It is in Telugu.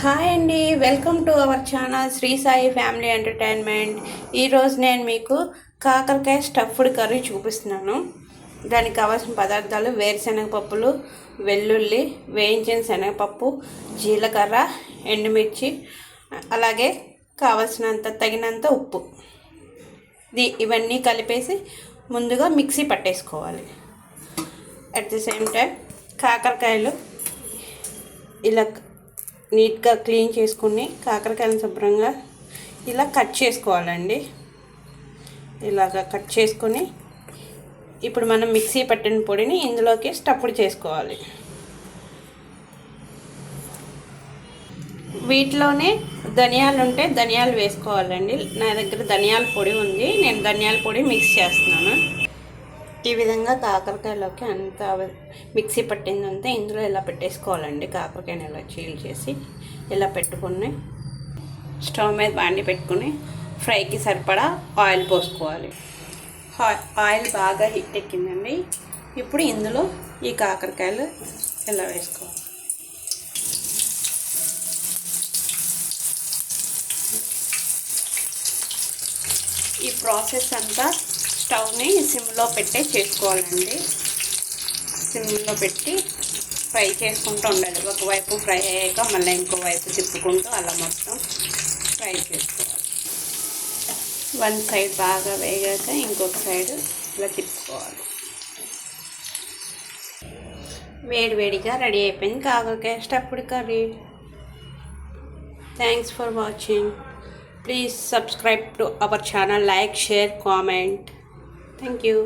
హాయ్ అండి, welcome to our channel Shri Sai family entertainment. ఈరోజు నేను మీకు కాకరకాయ స్టఫ్డ్ కర్రీ చూపిస్తున్నాను. దానికి కావాల్సిన పదార్థాలు వేరుశనగ పప్పులు, వెల్లుల్లి, వేయించిన శనగపప్పు, జీలకర్ర, ఎండుమిర్చి, అలాగే కావలసినంత తగినంత ఉప్పు. ఇవన్నీ కలిపేసి ముందుగా మిక్సీ పట్టేసుకోవాలి. అట్ ది సేమ్ టైం కాకరకాయలు ఇలా నీట్గా క్లీన్ చేసుకుని కాకరకాయలను శుభ్రంగా ఇలా కట్ చేసుకోవాలండి. ఇలాగా కట్ చేసుకొని ఇప్పుడు మనం మిక్సీ పట్టిన పొడిని ఇందులోకి స్టఫ్డ్ చేసుకోవాలి. వీటిలోనే ధనియాలు ఉంటే ధనియాలు వేసుకోవాలండి. నా దగ్గర ధనియాల పొడి ఉంది, నేను ధనియాల పొడి మిక్స్ చేస్తున్నాను. ఈ విధంగా కాకరకాయలోకి అంతా మిక్సీ పట్టిందంతా ఇందులో ఇలా పెట్టేసుకోవాలండి. కాకరకాయని ఇలా చీల్ చేసి ఇలా పెట్టుకుని స్టవ్ మీద బాండి పెట్టుకుని ఫ్రైకి సరిపడా ఆయిల్ పోసుకోవాలి. ఆయిల్ బాగా హీట్ ఎక్కిందండి. ఇప్పుడు ఇందులో ఈ కాకరకాయలు ఇలా వేసుకోవాలి. ఈ ప్రాసెస్ అంతా స్టవ్ని సిమ్లో పెట్టే చేసుకోవాలండి. సిమ్లో పెట్టి ఫ్రై చేసుకుంటూ ఉండాలి. ఒకవైపు ఫ్రై అయ్యాక మళ్ళీ ఇంకో వైపు తిప్పుకుంటూ అలా మొత్తం ఫ్రై చేసుకోవాలి. వన్ సైడ్ బాగా వేగాక ఇంకొక సైడ్ ఇలా తిప్పుకోవాలి. వేడివేడిగా రెడీ అయిపోయింది కాకరకాయ stuffed curry. Thanks for watching. Please subscribe to our channel, like, share, comment. Thank you.